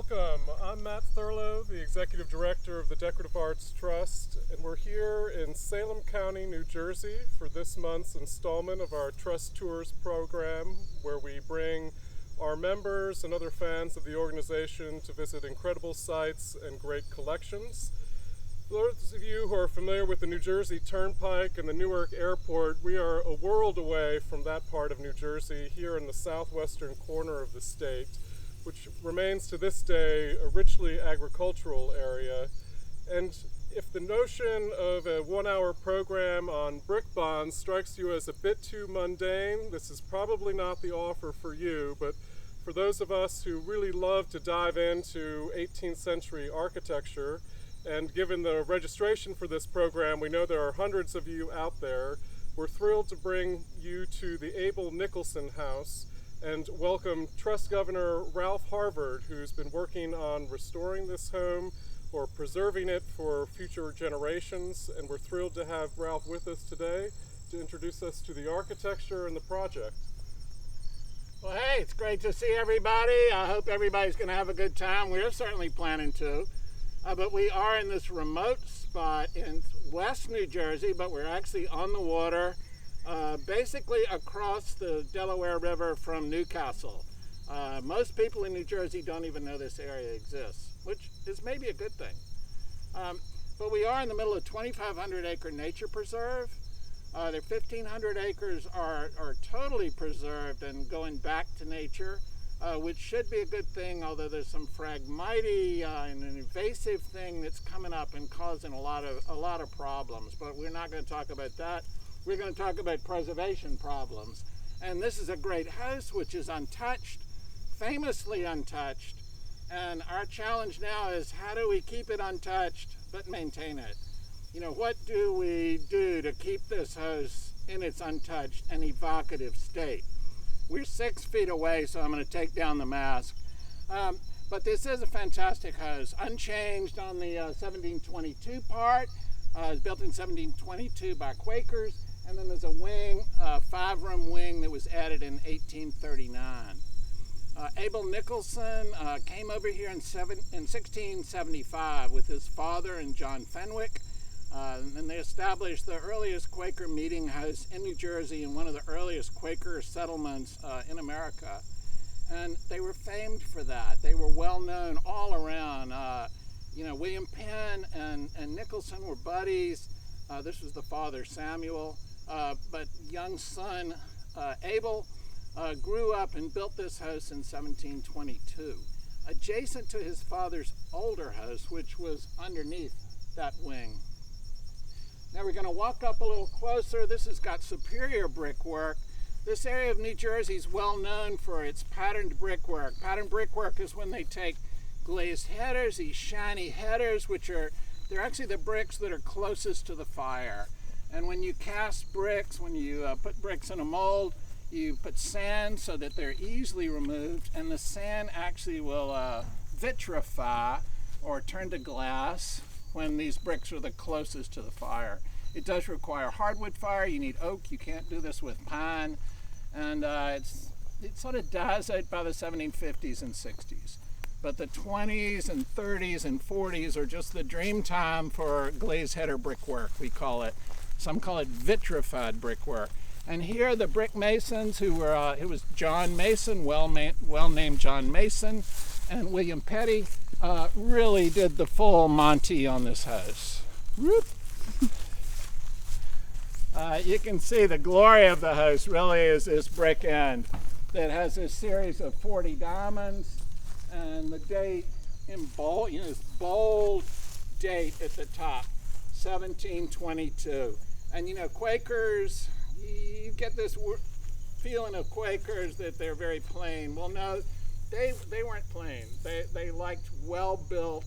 Welcome. I'm Matt Thurlow, the Executive Director of the Decorative Arts Trust, and we're here in Salem County, New Jersey for this month's installment of our Trust Tours program, where we bring our members and other fans of the organization to visit incredible sites and great collections. For those of you who are familiar with the New Jersey Turnpike and the Newark Airport, we are a world away from that part of New Jersey here in the southwestern corner of the state, which remains to this day a richly agricultural area. And if the notion of a 1-hour program on brick bonds strikes you as a bit too mundane, this is probably not the offer for you, but for those of us who really love to dive into 18th century architecture, and given the registration for this program, we know there are hundreds of you out there, we're thrilled to bring you to the Abel Nicholson House and welcome Trust Governor Ralph Harvard, who's been working on restoring this home or preserving it for future generations. And we're thrilled to have Ralph with us today to introduce us to the architecture and the project. Well, hey, it's great to see everybody. I hope everybody's going to have a good time. We're certainly planning to. But we are in this remote spot in West New Jersey, but we're actually on the water, basically across the Delaware River from Newcastle. Most people in New Jersey don't even know this area exists, which is maybe a good thing. But we are in the middle of a 2,500 acre nature preserve. Their 1,500 acres are totally preserved and going back to nature, which should be a good thing, although there's some phragmite and an invasive thing that's coming up and causing a lot of problems. But we're not going to talk about that. We're going to talk about preservation problems. And this is a great house, which is untouched, famously untouched. And our challenge now is, how do we keep it untouched but maintain it? You know, what do we do to keep this house in its untouched and evocative state? We're 6 feet away, so I'm going to take down the mask. But this is a fantastic house, unchanged on the 1722 part. It was built in 1722 by Quakers. And then there's a wing, a 5-room wing that was added in 1839. Abel Nicholson came over here in 1675 with his father and John Fenwick. And they established the earliest Quaker meeting house in New Jersey and one of the earliest Quaker settlements in America. And they were famed for that. They were well known all around. William Penn and Nicholson were buddies. This was the father, Samuel. But young son, Abel, grew up and built this house in 1722, adjacent to his father's older house, which was underneath that wing. Now we're going to walk up a little closer. This has got superior brickwork. This area of New Jersey is well known for its patterned brickwork. Patterned brickwork is when they take glazed headers, these shiny headers, they're actually the bricks that are closest to the fire. And when you cast bricks, when you put bricks in a mold, you put sand so that they're easily removed, and the sand actually will vitrify or turn to glass when these bricks are the closest to the fire. It does require hardwood fire. You need oak. You can't do this with pine. And it sort of dies out by the 1750s and 60s. But the 20s and 30s and 40s are just the dream time for glazed header brickwork, we call it. Some call it vitrified brickwork. And here the brick masons who were, it was John Mason, well-named John Mason, and William Petty, really did the full Monty on this house. Whoop. You can see the glory of the house really is this brick end that has a series of 40 diamonds, and the date in bold, this bold date at the top, 1722. And Quakers, you get this feeling of Quakers that they're very plain. Well, no, they weren't plain. They liked well-built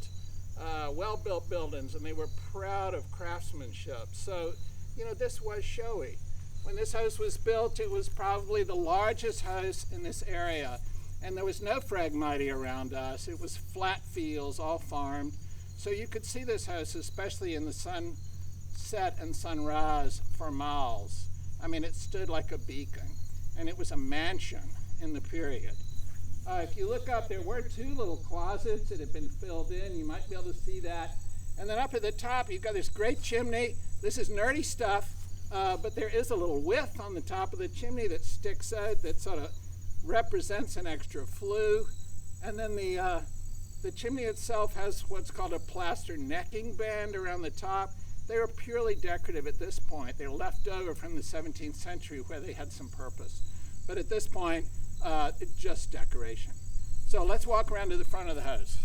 buildings, and they were proud of craftsmanship. So, this was showy. When this house was built, it was probably the largest house in this area, and there was no phragmite around us. It was flat fields, all farmed. So you could see this house, especially in the sunset and sunrise, for miles. I mean, it stood like a beacon, and it was a mansion in the period. If you look up, there were 2 little closets that had been filled in. You might be able to see that. And then up at the top, you've got this great chimney. This is nerdy stuff, but there is a little width on the top of the chimney that sticks out that sort of represents an extra flue. And then the chimney itself has what's called a plaster necking band around the top. They were purely decorative at this point. They're left over from the 17th century where they had some purpose. But at this point, it's just decoration. So let's walk around to the front of the house.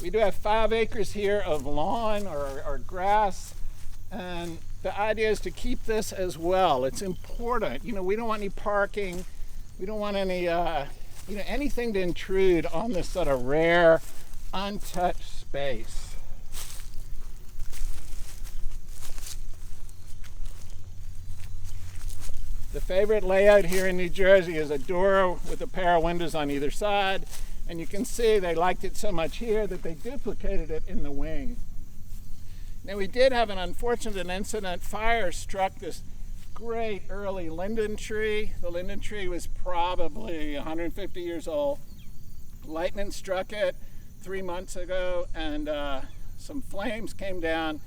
We do have 5 acres here of lawn or grass, and the idea is to keep this as well. It's important. We don't want any parking. We don't want any, anything to intrude on this sort of rare, untouched space. The favorite layout here in New Jersey is a door with a pair of windows on either side. And you can see they liked it so much here that they duplicated it in the wing. Now we did have an unfortunate incident. Fire struck this great early linden tree. The linden tree was probably 150 years old. Lightning struck it 3 months ago, and some flames came down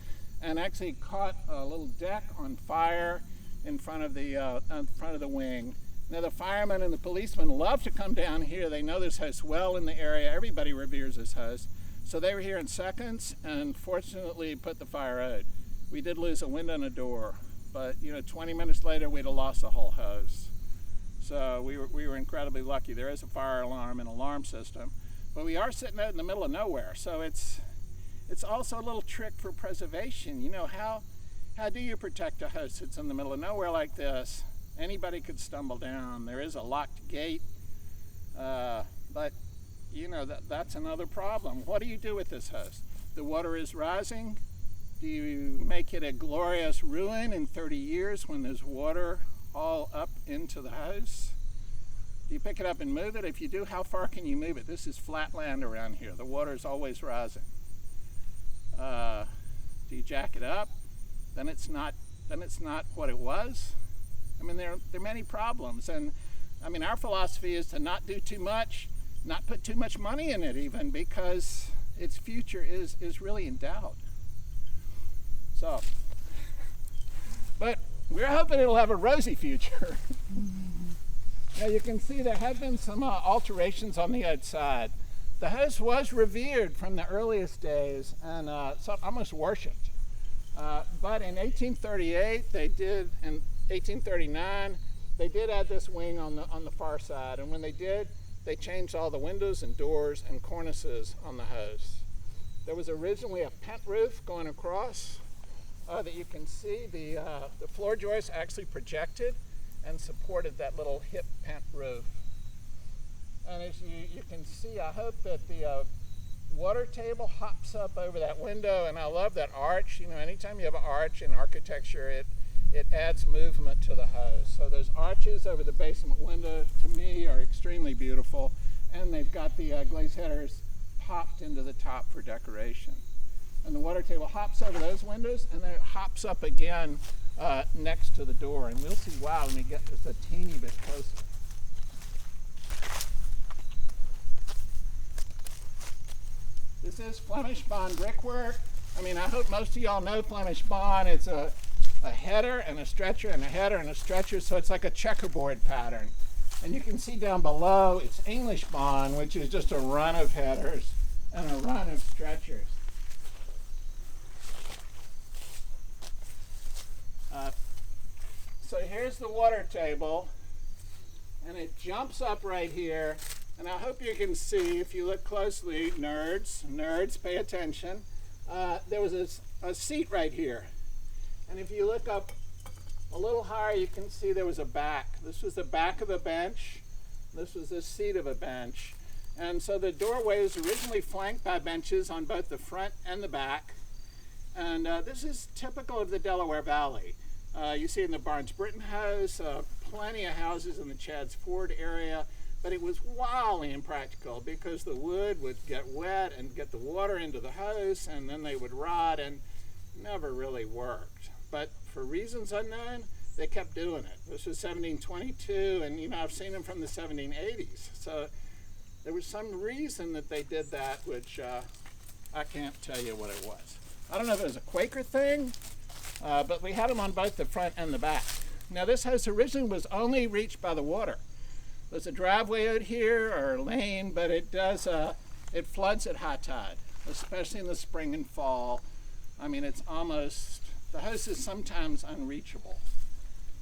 and actually caught a little deck on fire in front of the wing. Now the firemen and the policemen love to come down here. They know this house well in the area. Everybody reveres this house. So they were here in seconds and fortunately put the fire out. We did lose a window and a door, but 20 minutes later we'd have lost the whole house. So we were incredibly lucky. There is a fire alarm and alarm system, but we are sitting out in the middle of nowhere. So it's also a little trick for preservation. How do you protect a house that's in the middle of nowhere like this? Anybody could stumble down. There is a locked gate, but that's another problem. What do you do with this house? The water is rising. Do you make it a glorious ruin in 30 years when there's water all up into the house? Do you pick it up and move it? If you do, how far can you move it? This is flat land around here. The water is always rising. Do you jack it up? Then it's not what it was. There are many problems, and our philosophy is to not do too much, not put too much money in it even, because its future is really in doubt. So, but we're hoping it'll have a rosy future. Now you can see there have been some alterations on the outside. The house was revered from the earliest days and almost worshipped. But in 1838, in 1839, they did add this wing on the far side. And when they did, they changed all the windows and doors and cornices on the house. There was originally a pent roof going across that you can see. The floor joists actually projected and supported that little hip pent roof. And as you can see, I hope that the water table hops up over that window, and I love that arch. Anytime you have an arch in architecture, it adds movement to the house. So those arches over the basement window, to me, are extremely beautiful, and they've got the glazed headers popped into the top for decoration. And the water table hops over those windows, and then it hops up again next to the door, and we'll see why when we get just a teeny bit closer. This is Flemish bond brickwork. I hope most of y'all know Flemish bond. It's a header and a stretcher and a header and a stretcher, so it's like a checkerboard pattern. And you can see down below, it's English bond, which is just a run of headers and a run of stretchers. So here's the water table, and it jumps up right here. And I hope you can see, if you look closely, nerds, pay attention. There was a seat right here. And if you look up a little higher, you can see there was a back. This was the back of a bench. This was the seat of a bench. And so the doorway was originally flanked by benches on both the front and the back. And this is typical of the Delaware Valley. You see in the Barnes Britton house, plenty of houses in the Chadds Ford area. But it was wildly impractical because the wood would get wet and get the water into the house, and then they would rot, and never really worked. But for reasons unknown, they kept doing it. This was 1722, and you know, I've seen them from the 1780s. So there was some reason that they did that, which I can't tell you what it was. I don't know if it was a Quaker thing, but we had them on both the front and the back. Now this house originally was only reached by the water. There's a driveway out here or a lane, but it does, it floods at high tide, especially in the spring and fall. I mean, it's almost, the house is sometimes unreachable,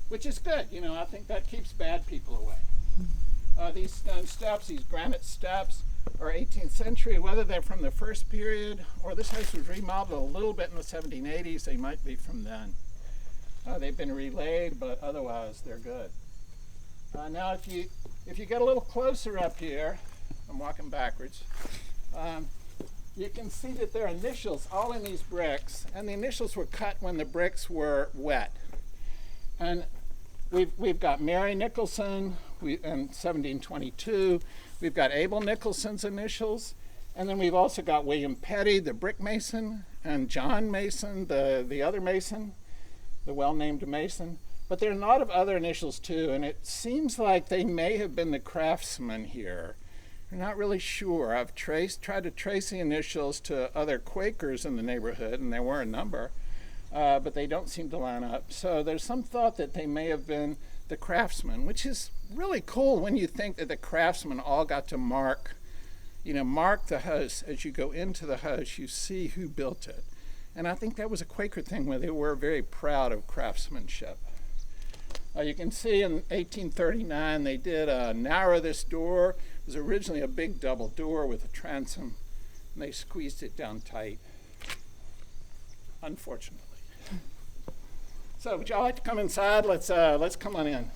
which is good. You know, I think that keeps bad people away. These stone steps, these granite steps, are 18th century, whether they're from the first period or this house was remodeled a little bit in the 1780s, they might be from then. They've been relaid, but otherwise they're good. Now if you get a little closer up here, I'm walking backwards, you can see that there are initials all in these bricks, and the initials were cut when the bricks were wet. And we've got Mary Nicholson in 1722, we've got Abel Nicholson's initials, and then we've also got William Petty, the brick mason, and John Mason, the other mason, the well-named mason. But there are a lot of other initials too, and it seems like they may have been the craftsmen here. We're not really sure. I've tried to trace the initials to other Quakers in the neighborhood, and there were a number, but they don't seem to line up. So there's some thought that they may have been the craftsmen, which is really cool when you think that the craftsmen all got to mark the house. As you go into the house, you see who built it. And I think that was a Quaker thing where they were very proud of craftsmanship. You can see in 1839 they did narrow this door. It was originally a big double door with a transom, and they squeezed it down tight, unfortunately. So would y'all like to come inside? Let's come on in.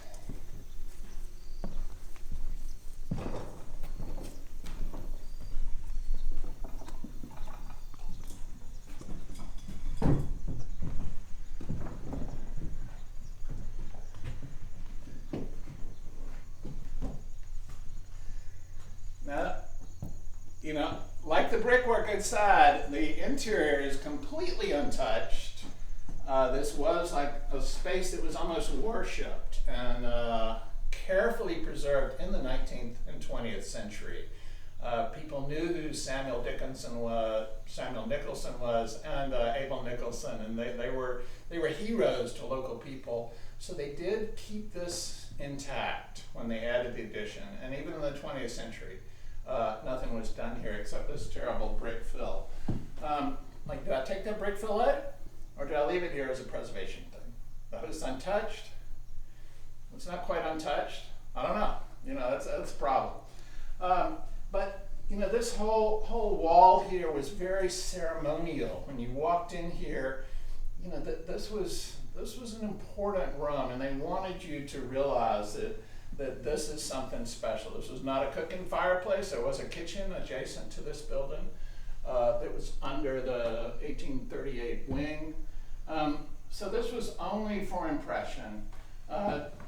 Now, you know, like the brickwork inside, the interior is completely untouched. This was like a space that was almost worshipped and carefully preserved in the 19th and 20th century. People knew who Samuel Nicholson was, and Abel Nicholson, and they were heroes to local people. So they did keep this intact when they added the addition, and even in the 20th century. Nothing was done here except this terrible brick fill. Like, do I take that brick fill out, or do I leave it here as a preservation thing? The house untouched? It's not quite untouched. I don't know. You know, that's a problem. But you know, this whole wall here was very ceremonial. When you walked in here, you know, this was an important room, and they wanted you to realize that this is something special. This was not a cooking fireplace. There was a kitchen adjacent to this building that was under the 1838 wing. So this was only for impression.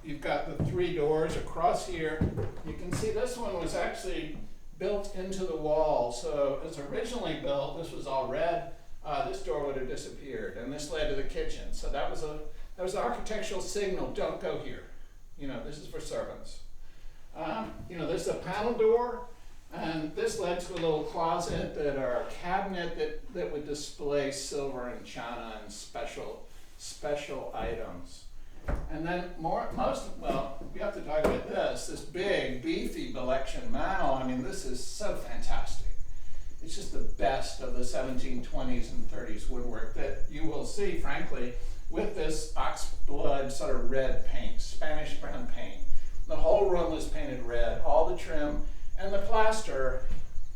You've got the three doors across here. You can see this one was actually built into the wall. So as originally built, this was all red. This door would have disappeared, and this led to the kitchen. So that was an architectural signal. Don't go here. You know, this is for servants. You know, this is a panel door, and this led to a little closet or a cabinet that would display silver and china and special items. And then we have to talk about this big, beefy Belection mantel. I mean, this is so fantastic. It's just the best of the 1720s and 30s woodwork that you will see, frankly, with this oxblood sort of red paint, Spanish brown paint. The whole room was painted red, all the trim, and the plaster.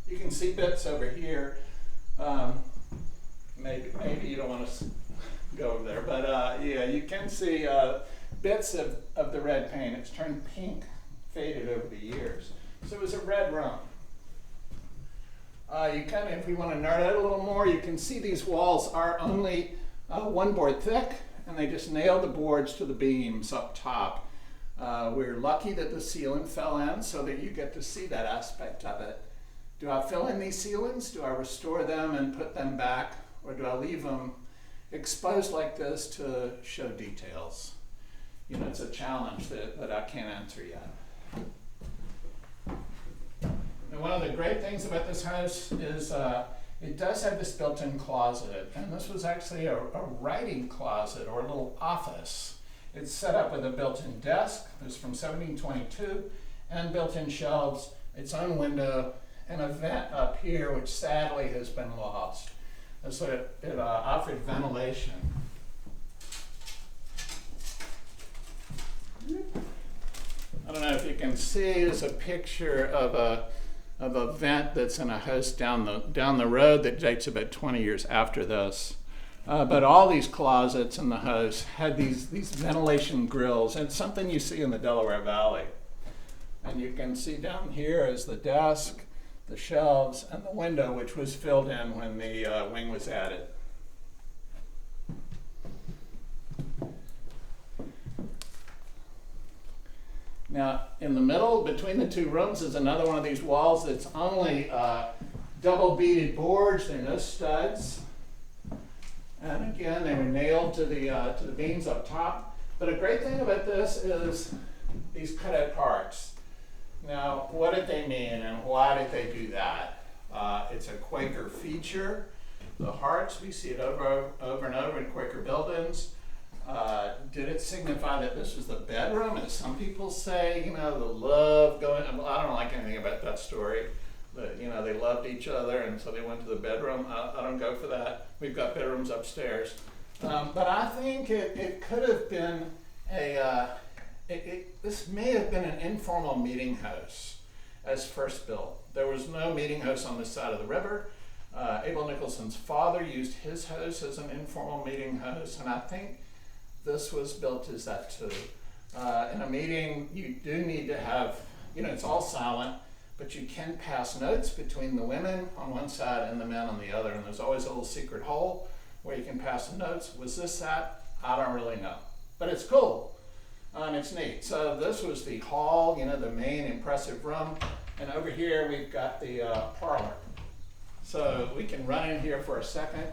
You can see bits over here. Maybe you don't want to go over there, but yeah, you can see bits of the red paint. It's turned pink, faded over the years. So it was a red room. If we want to nerd out a little more, you can see these walls are only 1 board thick, and they just nailed the boards to the beams up top. We're lucky that the ceiling fell in so that you get to see that aspect of it. Do I fill in these ceilings? Do I restore them and put them back? Or do I leave them exposed like this to show details? it's a challenge that I can't answer yet. And one of the great things about this house is it does have this built-in closet, and this was actually a writing closet or a little office. It's set up with a built-in desk. It was from 1722, and built-in shelves, its own window, and a vent up here, which sadly has been lost. And so it offered ventilation. I don't know if you can see, there's a picture of a vent that's in a house down the road that dates about 20 years after this. But all these closets in the house had these ventilation grills, and it's something you see in the Delaware Valley. And you can see down here is the desk, the shelves, and the window, which was filled in when the wing was added. Now, in the middle, between the two rooms, is another one of these walls that's only double beaded boards. There are no studs. And again, they were nailed to the beams up top. But a great thing about this is these cutout parts. Now, what did they mean, and why did they do that? It's a Quaker feature. The hearts, we see it over and over in Quaker buildings. Did it signify that this was the bedroom, as some people say? The love going. Well, I don't like anything about that story. But they loved each other, and so they went to the bedroom. I don't go for that. We've got bedrooms upstairs. But I think it could have been this may have been an informal meeting house as first built. There was no meeting house on this side of the river. Abel Nicholson's father used his house as an informal meeting house, and I think this was built as that too. In a meeting, you do need to have, it's all silent, but you can pass notes between the women on one side and the men on the other, and there's always a little secret hole where you can pass the notes. Was this that? I don't really know, but it's cool. And it's neat. So this was the hall, the main impressive room. And over here we've got the parlor. So we can run in here for a second.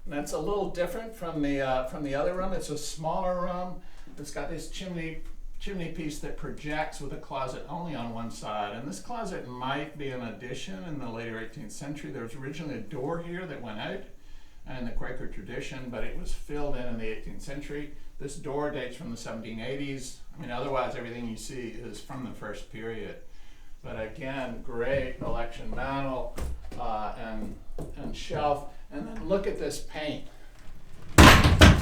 That's a little different from the other room. It's a smaller room. It's got this chimney piece that projects with a closet only on one side. And this closet might be an addition in the later 18th century. There was originally a door here that went out in the Quaker tradition, but it was filled in the 18th century. This door dates from the 1780s. Otherwise everything you see is from the first period. But again, great election mantel and shelf. And then look at this paint.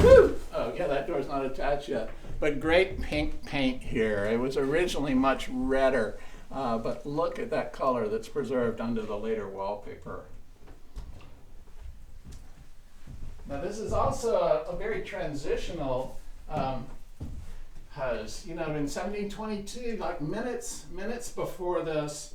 Woo! Oh yeah, that door's not attached yet. But great pink paint here. It was originally much redder, but look at that color that's preserved under the later wallpaper. Now this is also a very transitional house. In 1722, like minutes before this,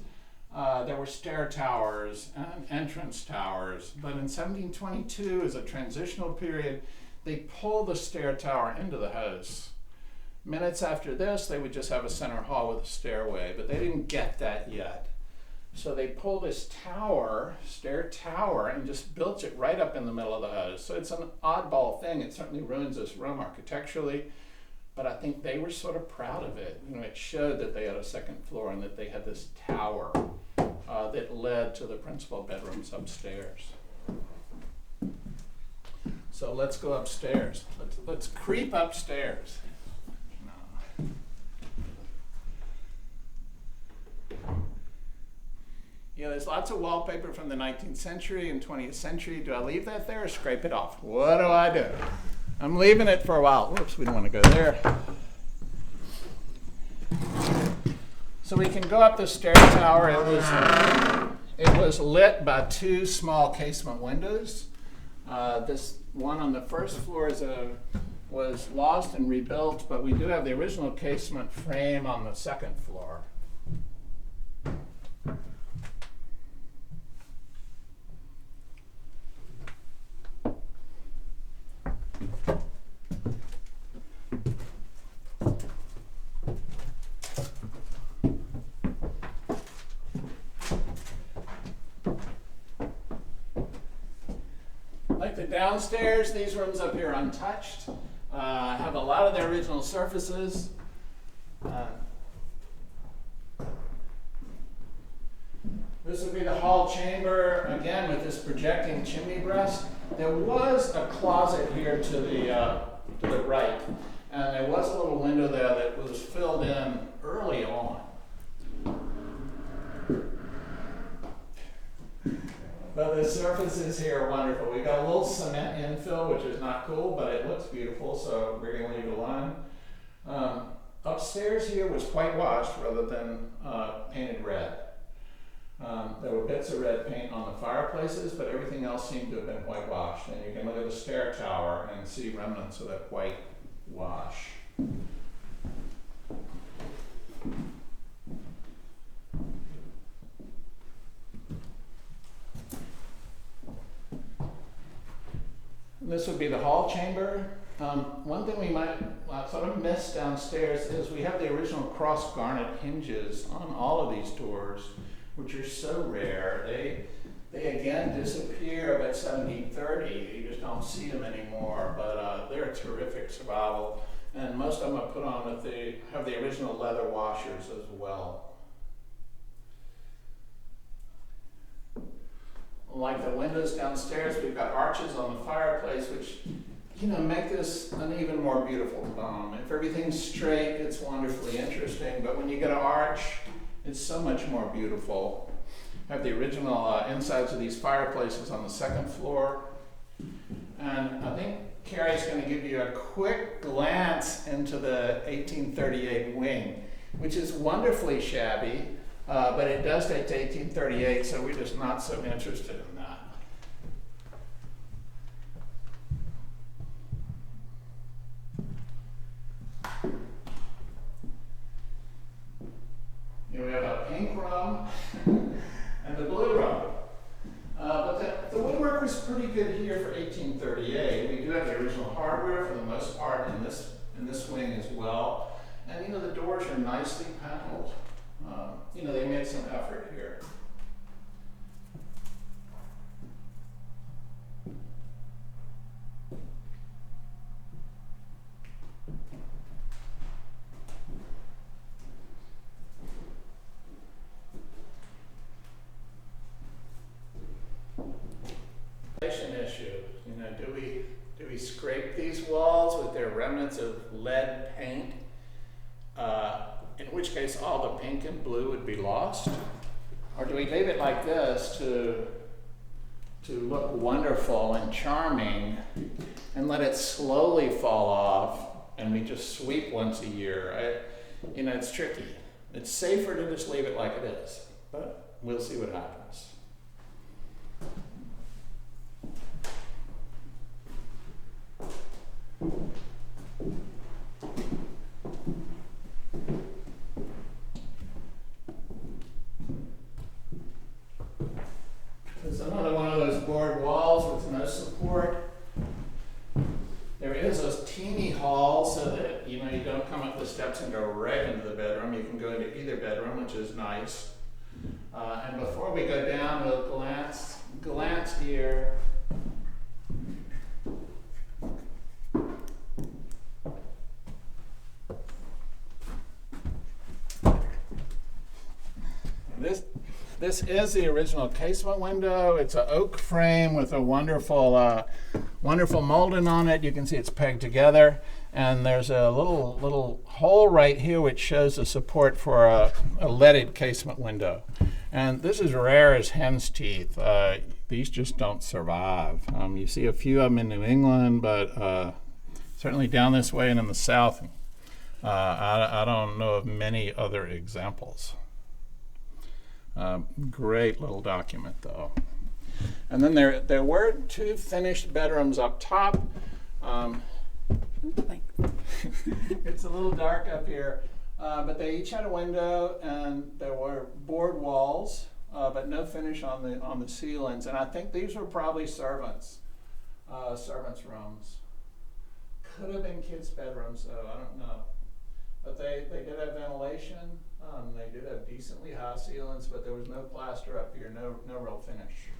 there were stair towers and entrance towers. But in 1722, as a transitional period, they pulled the stair tower into the house. Minutes after this, they would just have a center hall with a stairway, but they didn't get that yet. So they pulled this stair tower, and just built it right up in the middle of the house. So it's an oddball thing. It certainly ruins this room architecturally, but I think they were sort of proud of it. It showed that they had a second floor and that they had this tower that led to the principal bedrooms upstairs. So let's go upstairs. Let's creep upstairs. There's lots of wallpaper from the 19th century and 20th century. Do I leave that there or scrape it off? What do I do? I'm leaving it for a while. Whoops, we don't want to go there. So we can go up the stair tower. It was lit by two small casement windows. This one on the first floor was lost and rebuilt, but we do have the original casement frame on the second floor. Like the downstairs, these rooms up here untouched. Have a lot of their original surfaces. This would be the hall chamber, again with this projecting chimney breast. There was a closet here to the right, and there was a little window there that was filled in early on. But the surfaces here are wonderful. We got a little cement infill, which is not cool, but it looks beautiful, so we're going to leave it alone. Upstairs here was whitewashed rather than painted red. There were bits of red paint on the fireplaces, but everything else seemed to have been whitewashed. And you can look at the stair tower and see remnants of that whitewash. This would be the hall chamber. One thing we might sort of miss downstairs is we have the original cross garnet hinges on all of these doors, which are so rare. They again disappear about 1730. You just don't see them anymore, but they're a terrific survival. And most of them are put on with have the original leather washers as well. Like the windows downstairs, we've got arches on the fireplace, which make this an even more beautiful dome. If everything's straight, it's wonderfully interesting, but when you get an arch, it's so much more beautiful. I have the original insides of these fireplaces on the second floor. And I think Carrie's going to give you a quick glance into the 1838 wing, which is wonderfully shabby, but it does date to 1838, so we're just not so interested in that. Here we have a pink room and the blue room. But the woodwork was pretty good here for 1838. We do have the original hardware for the most part in this wing as well. And the doors are nicely paneled. They made some effort here. Issue. Do we scrape these walls with their remnants of lead paint? In which case all the pink and blue would be lost? Or do we leave it like this to look wonderful and charming and let it slowly fall off and we just sweep once a year? It's tricky. It's safer to just leave it like it is, but we'll see what happens. There's another one of those board walls with no support. There is a teeny hall so that you don't come up the steps and go right into the bedroom. You can go into either bedroom, which is nice. And before we go down, we'll glance here. This is the original casement window. It's an oak frame with a wonderful molding on it. You can see it's pegged together, and there's a little hole right here which shows the support for a leaded casement window. And this is rare as hen's teeth. These just don't survive. You see a few of them in New England, but certainly down this way and in the South, I don't know of many other examples. Great little document, though. And then there were two finished bedrooms up top. It's a little dark up here, but they each had a window, and there were board walls, but no finish on the ceilings. And I think these were probably servants' rooms. Could have been kids' bedrooms, though. I don't know. But they did have ventilation. They did have decently high ceilings, but there was no plaster up here, no real finish.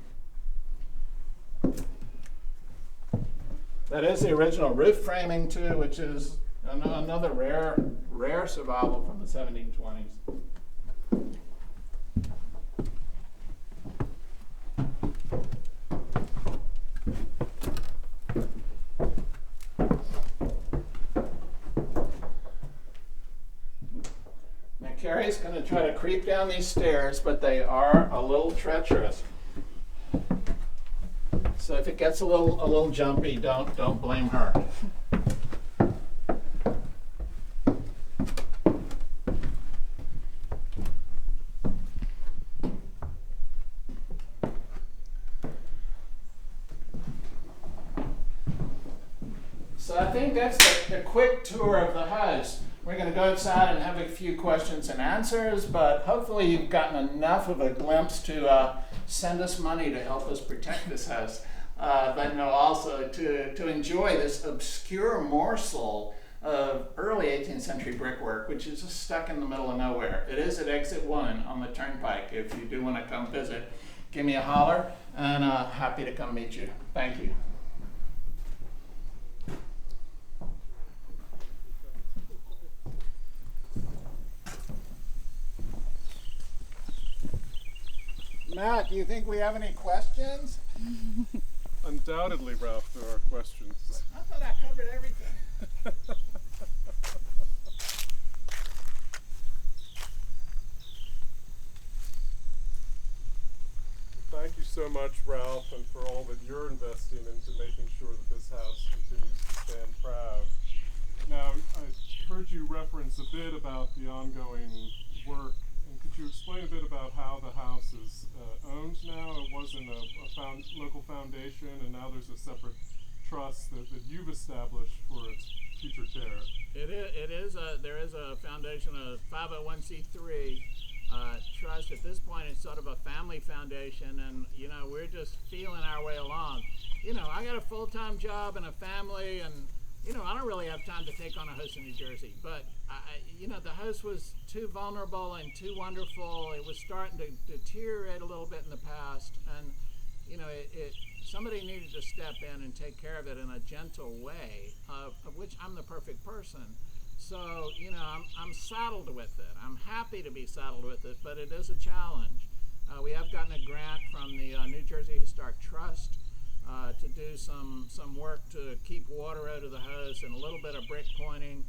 That is the original roof framing too, which is another rare survival from the 1720s. Now Carrie's going to try to creep down these stairs, but they are a little treacherous. So if it gets a little jumpy, don't blame her. So I think that's the quick tour of the house. We're going to go outside and have a few questions and answers, but hopefully you've gotten enough of a glimpse to send us money to help us protect this house. But no, also to enjoy this obscure morsel of early 18th century brickwork, which is just stuck in the middle of nowhere. It is at exit 1 on the turnpike. If you do want to come visit, give me a holler, and happy to come meet you. Thank you. Matt, do you think we have any questions? Undoubtedly, Ralph, there are questions. I thought I covered everything. Thank you so much, Ralph, and for all that you're investing into making sure that this house continues to stand proud. Now, I heard you reference a bit about the ongoing work. And could you explain a bit about how the house is owned now? It wasn't a local foundation, and now there's a separate trust that you've established for its future care. There is a foundation, a 501c3 trust. At this point, it's sort of a family foundation, and we're just feeling our way along. I got a full-time job and a family, and I don't really have time to take on a house in New Jersey, but the house was too vulnerable and too wonderful. It was starting to deteriorate a little bit in the past, and somebody needed to step in and take care of it in a gentle way, of which I'm the perfect person. So I'm saddled with it. I'm happy to be saddled with it, but it is a challenge. We have gotten a grant from the New Jersey Historic Trust to do some work to keep water out of the house and a little bit of brick pointing,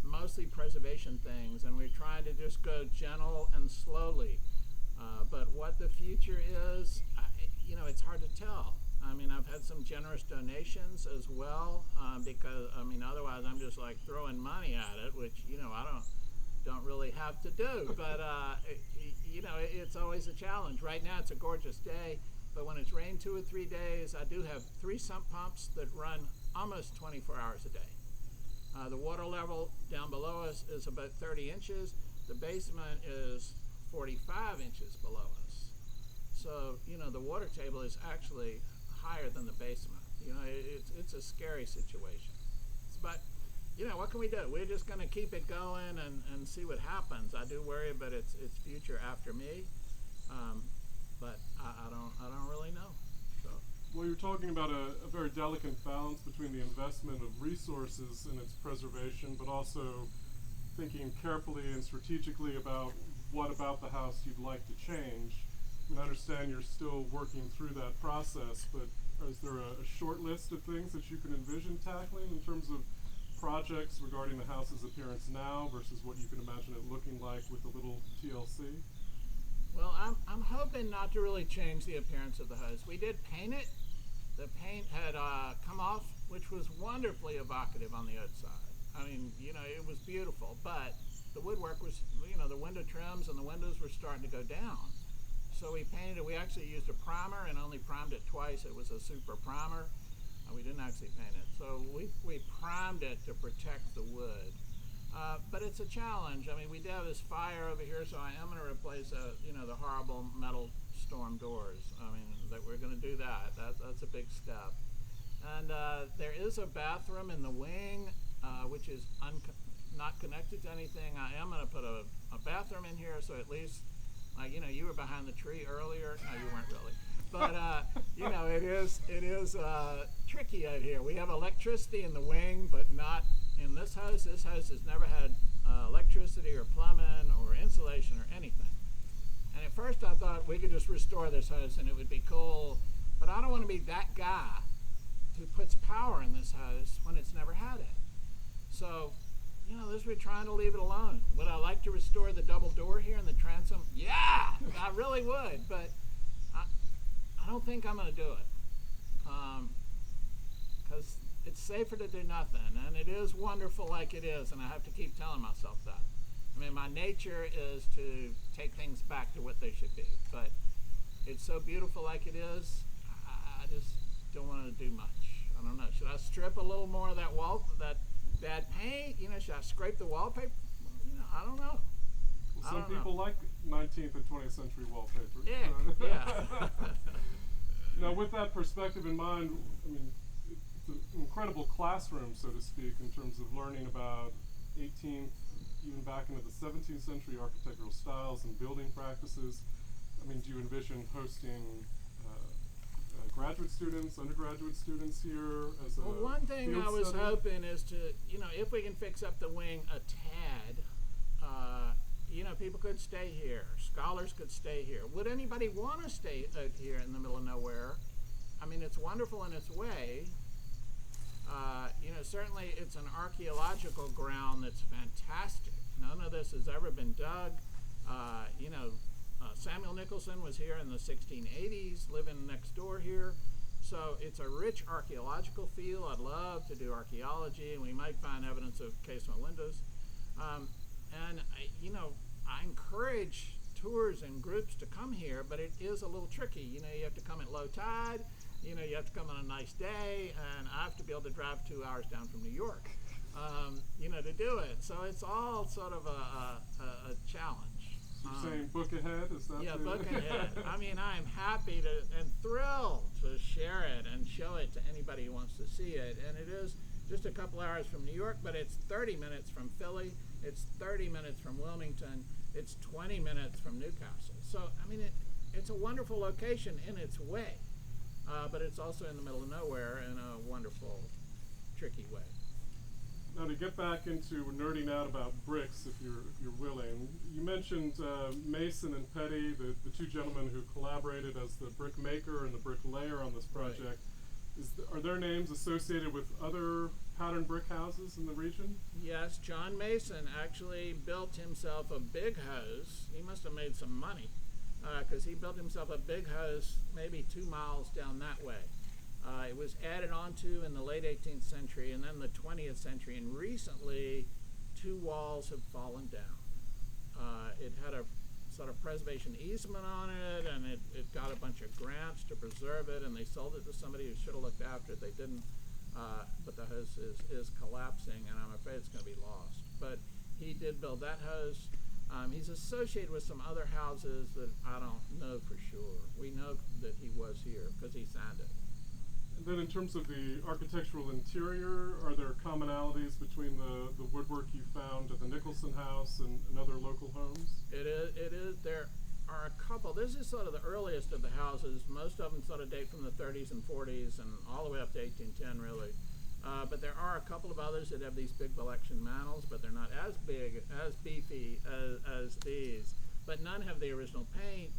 mostly preservation things, and we're trying to just go gentle and slowly. But what the future is, it's hard to tell. I've had some generous donations as well, because otherwise I'm just like throwing money at it, which I don't really have to do. But it's always a challenge. Right now it's a gorgeous day. But when it's rained 2 or 3 days, I do have 3 sump pumps that run almost 24 hours a day. The water level down below us is about 30 inches. The basement is 45 inches below us. So, the water table is actually higher than the basement. It's a scary situation. But, what can we do? We're just going to keep it going and see what happens. I do worry about its future after me. But I don't really know. So. Well, you're talking about a very delicate balance between the investment of resources and its preservation, but also thinking carefully and strategically about what about the house you'd like to change. I understand you're still working through that process, but is there a short list of things that you can envision tackling in terms of projects regarding the house's appearance now versus what you can imagine it looking like with a little TLC? Well, I'm hoping not to really change the appearance of the house. We did paint it. The paint had come off, which was wonderfully evocative on the outside. It was beautiful, but the woodwork was, the window trims and the windows were starting to go down. So we painted it. We actually used a primer and only primed it twice. It was a super primer. We didn't actually paint it. So we primed it to protect the wood. But it's a challenge. We do have this fire over here, so I am going to replace, the horrible metal storm doors. That we're going to do that. That's a big step. And there is a bathroom in the wing, which is not connected to anything. I am going to put a bathroom in here, so at least, you were behind the tree earlier. No, you weren't really. but it is tricky out here. We have electricity in the wing, but not in this house. This house has never had electricity or plumbing or insulation or anything. And at first I thought we could just restore this house and it would be cool, but I don't want to be that guy who puts power in this house when it's never had it. So, we're trying to leave it alone. Would I like to restore the double door here in the transom? Yeah, I really would, but I don't think I'm going to do it. Because it's safer to do nothing, and it is wonderful like it is, and I have to keep telling myself that. I mean, my nature is to take things back to what they should be, but it's so beautiful like it is, I just don't want to do much. I don't know. Should I strip a little more of that that bad paint? Should I scrape the wallpaper? I don't know. Well, some people like 19th and 20th century wallpaper. Yeah, yeah. Now, with that perspective in mind, I mean, it's an incredible classroom, so to speak, in terms of learning about 18th, even back into the 17th century architectural styles and building practices. I mean, do you envision hosting graduate students, undergraduate students here as well, one thing I was study? hoping is to, if we can fix up the wing a tad, people could stay here. Scholars could stay here. Would anybody want to stay out here in the middle of nowhere? I mean, it's wonderful in its way. Certainly it's an archaeological ground that's fantastic. None of this has ever been dug. Samuel Nicholson was here in the 1680s, living next door here. So it's a rich archaeological field. I'd love to do archaeology, and we might find evidence of casement windows. I encourage tours and groups to come here, but it is a little tricky. You have to come at low tide. You have to come on a nice day, and I have to be able to drive 2 hours down from New York, to do it. So it's all sort of a challenge. You're saying book ahead? Is that yeah, book ahead. I mean, I am happy and thrilled to share it and show it to anybody who wants to see it. And it is just a couple hours from New York, but it's 30 minutes from Philly. It's 30 minutes from Wilmington. It's 20 minutes from Newcastle. So, I mean, it's a wonderful location in its way, but it's also in the middle of nowhere in a wonderful, tricky way. Now, to get back into nerding out about bricks, if you're willing, you mentioned Mason and Petty, the two gentlemen who collaborated as the brick maker and the brick layer on this project. Right. Are their names associated with other pattern brick houses in the region? Yes, John Mason actually built himself a big house. He must have made some money because he built himself a big house maybe 2 miles down that way. It was added onto in the late 18th century and then the 20th century, and recently 2 walls have fallen down. It had a sort of preservation easement on it, and it got a bunch of grants to preserve it, and they sold it to somebody who should have looked after it. They didn't, but the house is collapsing, and I'm afraid it's going to be lost. But he did build that house. He's associated with some other houses that I don't know for sure. We know that he was here because he signed it. And then in terms of the architectural interior, are there commonalities between the woodwork you found at the Nicholson House and other local homes? It is. There are a couple. This is sort of the earliest of the houses. Most of them sort of date from the 30s and 40s and all the way up to 1810, really. But there are a couple of others that have these big election mantels, but they're not as big, as beefy as these. But none have the original paint.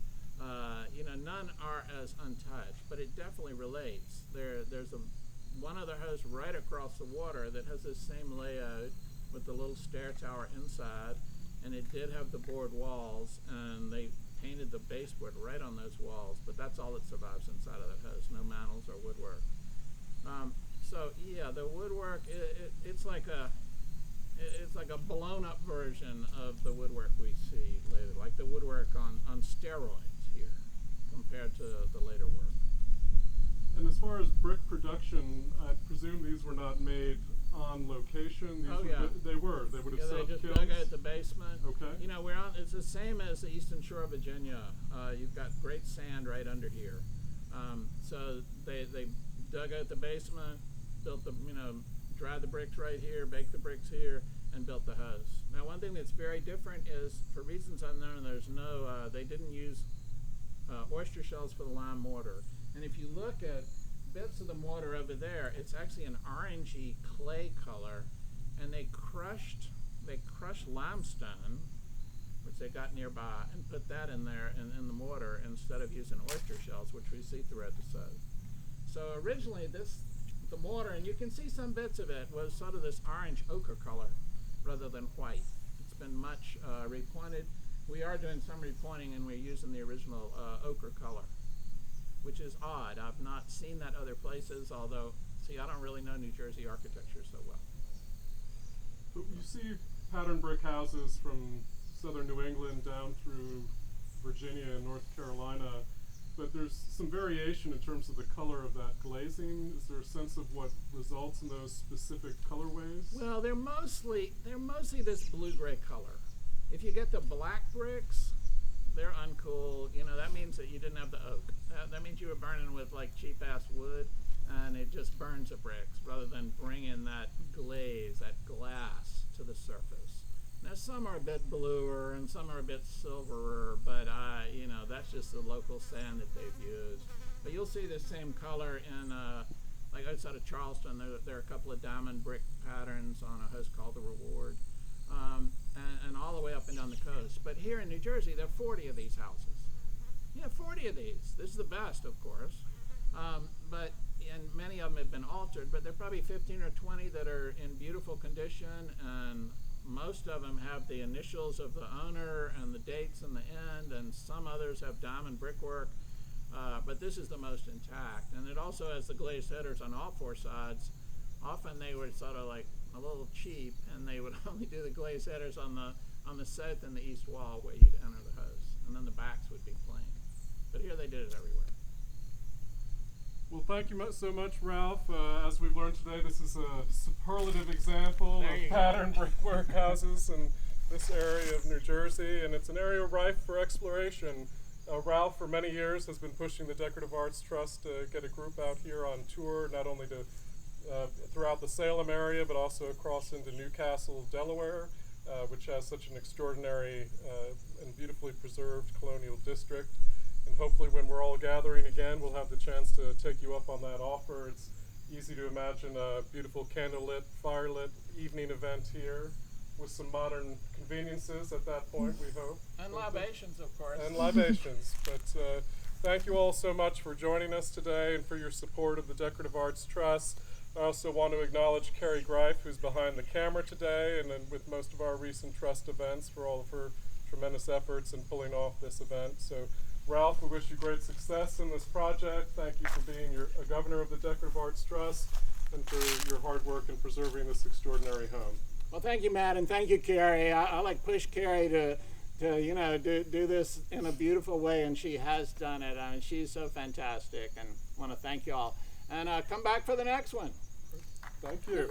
None are as untouched, but it definitely relates. There's one other house right across the water that has this same layout with the little stair tower inside, and it did have the board walls, and they painted the baseboard right on those walls, but that's all that survives inside of that house, no mantels or woodwork. So yeah, the woodwork, it's like a blown up version of the woodwork we see later, like the woodwork on steroids here compared to the later work. And as far as brick production, I presume these were not made on location. They would have set up they just kilns. dug out the basement. Okay. It's the same as the Eastern Shore of Virginia. You've got great sand right under here. So they dug out the basement, built dried the bricks right here, baked the bricks here, and built the house. Now, one thing that's very different is, for reasons unknown, they didn't use oyster shells for the lime mortar. And if you look at bits of the mortar over there, it's actually an orangey clay color, and they crushed limestone, which they got nearby, and put that in there in the mortar instead of using oyster shells, which we see throughout the site. So originally the mortar, and you can see some bits of it, was sort of this orange ochre color rather than white. It's been much repointed. We are doing some repointing, and we're using the original ochre color, which is odd. I've not seen that other places, although, see, I don't really know New Jersey architecture so well. But you see pattern brick houses from southern New England down through Virginia and North Carolina, but there's some variation in terms of the color of that glazing. Is there a sense of what results in those specific colorways? Well, they're mostly this blue-gray color. If you get the black bricks, they're uncool. You know, that means that you didn't have the oak. That means you were burning with like cheap-ass wood, and it just burns the bricks rather than bringing that glaze, that glass to the surface. Now, some are a bit bluer and some are a bit silverer, but you know, that's just the local sand that they've used. But you'll see the same color in, like outside of Charleston, there are a couple of diamond brick patterns on a house called the Reward, and all the way up and down the coast. But here in New Jersey, there are 40 of these houses. Yeah, 40 of these. This is the best, of course. And many of them have been altered, but there are probably 15 or 20 that are in beautiful condition, and most of them have the initials of the owner and the dates in the end, and some others have diamond brickwork, but this is the most intact. And it also has the glazed headers on all four sides. Often they were sort of like a little cheap, and they would only do the glazed headers on the south and the east wall where you'd enter the house, and then the backs would be plain. But here they did it everywhere. Well, thank you so much, Ralph. As we've learned today, this is a superlative example of pattern brickwork houses in this area of New Jersey, and it's an area rife for exploration. Ralph, for many years, has been pushing the Decorative Arts Trust to get a group out here on tour, not only to throughout the Salem area, but also across into Newcastle, Delaware, which has such an extraordinary and beautifully preserved colonial district. And hopefully when we're all gathering again, we'll have the chance to take you up on that offer. It's easy to imagine a beautiful candlelit, firelit evening event here with some modern conveniences at that point, we hope. And libations, of course. And libations. But thank you all so much for joining us today and for your support of the Decorative Arts Trust. I also want to acknowledge Carrie Greif, who's behind the camera today, and then with most of our recent Trust events, for all of her tremendous efforts in pulling off this event. So, Ralph, we wish you great success in this project. Thank you for being a governor of the Decorative Arts Trust and for your hard work in preserving this extraordinary home. Well, thank you, Matt, and thank you, Carrie. I like push Carrie to you know, do this in a beautiful way, and she has done it. I mean, she's so fantastic, and I want to thank you all. And come back for the next one. Thank you.